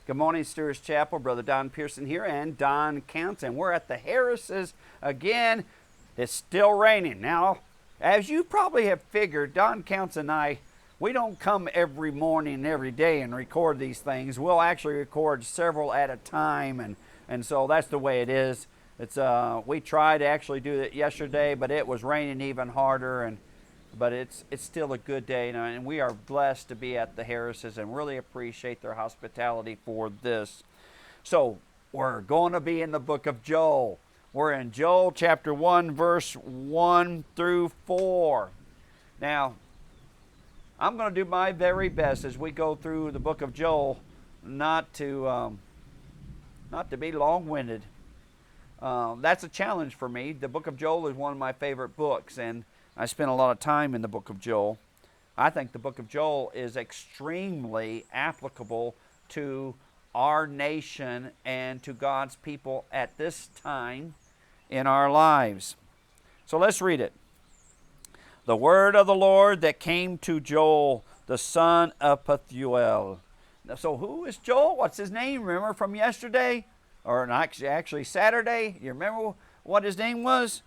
Good morning, Stewart's Chapel. Brother Don Pierson here and Don Counts, and we're at the Harrises again. It's still raining. Now, as you probably have figured, Don Counts and I, we don't come every morning, every day and record these things. We'll actually record several at a time, and so that's the way it is. We tried to actually do it yesterday, but it was raining even harder, but it's still a good day, and we are blessed to be at the Harrises and really appreciate their hospitality for this. So we're going to be in the book of Joel. We're in Joel chapter 1, verse 1 through 4. Now, I'm going to do my very best as we go through the book of Joel not to be long-winded. That's a challenge for me. The book of Joel is one of my favorite books, and I spent a lot of time in the book of Joel. I think the book of Joel is extremely applicable to our nation and to God's people at this time in our lives. So let's read it. The word of the Lord that came to Joel, the son of Pethuel. So who is Joel? What's his name? Remember from yesterday? Or actually Saturday? You remember what his name was?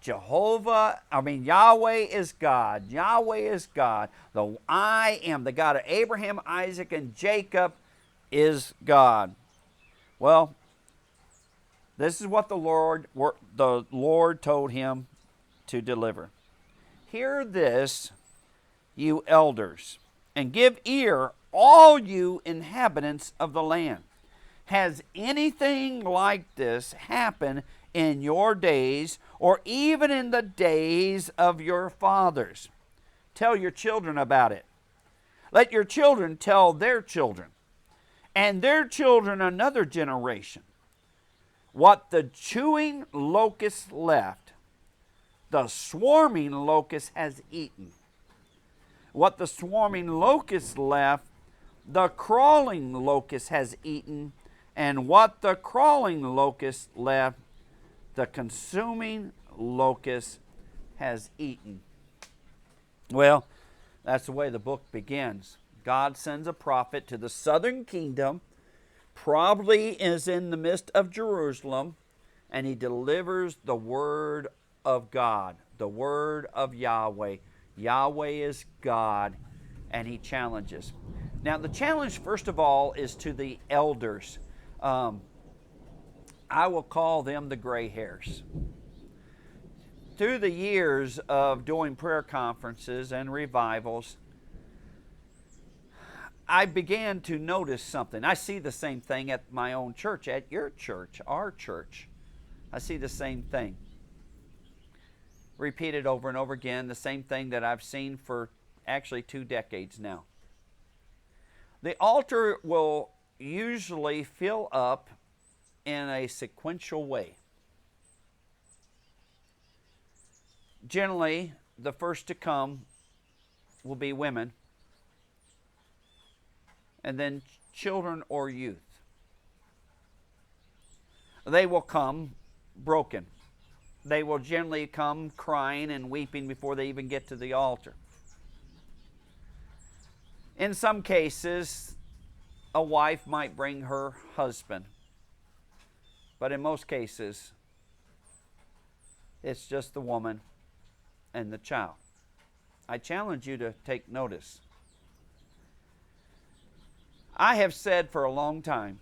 Yahweh is God. Yahweh is God. The I am, the God of Abraham, Isaac, and Jacob is God. Well, this is what the Lord told him to deliver. Hear this, you elders, and give ear, all you inhabitants of the land. Has anything like this happened in your days, or even in the days of your fathers? Tell your children about it. Let your children tell their children, and their children another generation. What the chewing locust left, the swarming locust has eaten. What the swarming locust left, the crawling locust has eaten. And what the crawling locust left, the consuming locust has eaten. Well, that's the way the book begins. God sends a prophet to the southern kingdom, probably is in the midst of Jerusalem, and he delivers the word of God, the word of Yahweh. Yahweh is God, and he challenges. Now, the challenge, first of all, is to the elders. I will call them the gray hairs. Through the years of doing prayer conferences and revivals, I began to notice something. I see the same thing at my own church, at your church, our church. I see the same thing. Repeated over and over again, the same thing that I've seen for actually 2 decades now. The altar will usually fill up in a sequential way. Generally, the first to come will be women, and then children or youth. They will come broken. They will generally come crying and weeping before they even get to the altar. In some cases, a wife might bring her husband, but in most cases, it's just the woman and the child. I challenge you to take notice. I have said for a long time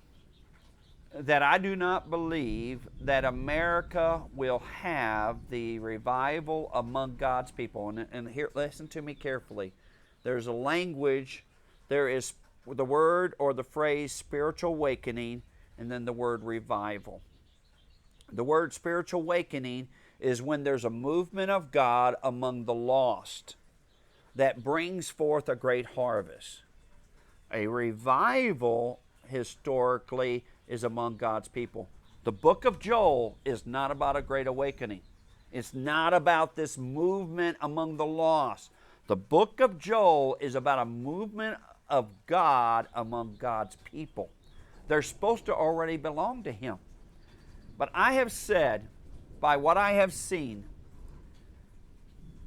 that I do not believe that America will have the revival among God's people. And here, listen to me carefully. There's a language, there is the word or the phrase spiritual awakening, and then the word revival. The word spiritual awakening is when there's a movement of God among the lost that brings forth a great harvest. A revival, historically, is among God's people. The book of Joel is not about a great awakening. It's not about this movement among the lost. The book of Joel is about a movement of God among God's people. They're supposed to already belong to Him. But I have said, by what I have seen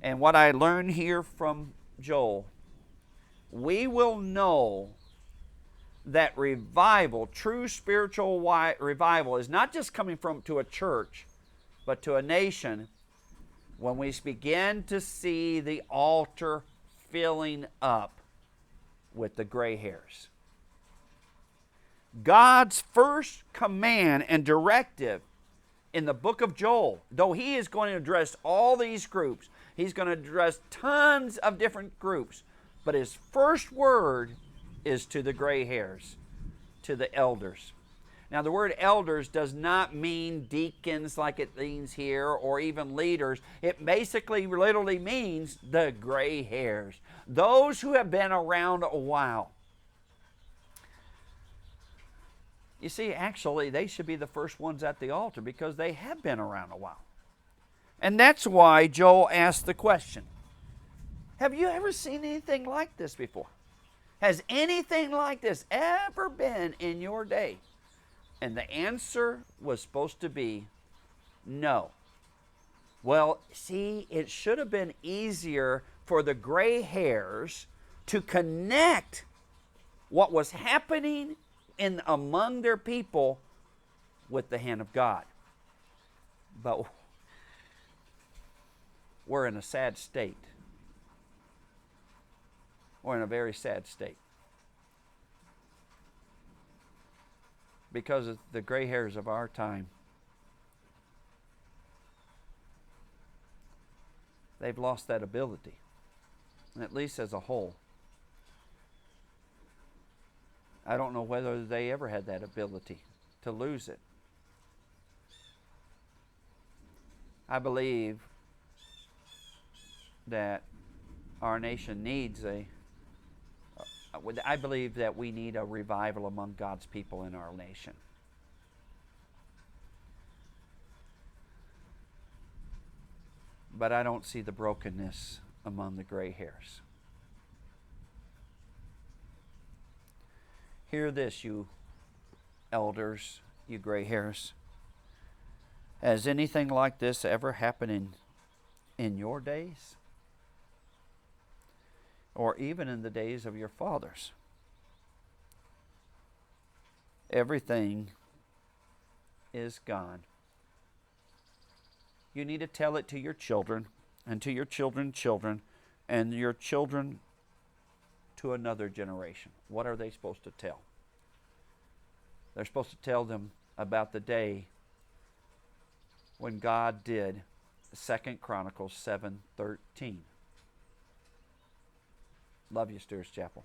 and what I learned here from Joel, we will know that revival, true spiritual revival, is not just coming to a church, but to a nation when we begin to see the altar filling up with the gray hairs. God's first command and directive in the book of Joel, though he is going to address all these groups, he's going to address tons of different groups, but his first word is to the gray hairs, to the elders. Now, the word elders does not mean deacons like it means here, or even leaders. It basically literally means the gray hairs, those who have been around a while. You see, actually, they should be the first ones at the altar because they have been around a while. And that's why Joel asked the question, have you ever seen anything like this before? Has anything like this ever been in your day? And the answer was supposed to be no. Well, see, it should have been easier for the gray hairs to connect what was happening among their people with the hand of God. But we're in a sad state. We're in a very sad state. Because of the gray hairs of our time, they've lost that ability, at least as a whole. I don't know whether they ever had that ability to lose it. I believe that our nation needs I believe that we need a revival among God's people in our nation. But I don't see the brokenness among the gray hairs. Hear this, you elders, you gray hairs. Has anything like this ever happened in your days? Or even in the days of your fathers? Everything is gone. You need to tell it to your children, and to your children's children, and your children to another generation. What are they supposed to tell? They're supposed to tell them about the day when God did 2 Chronicles 7:13. Love you, Steers Chapel.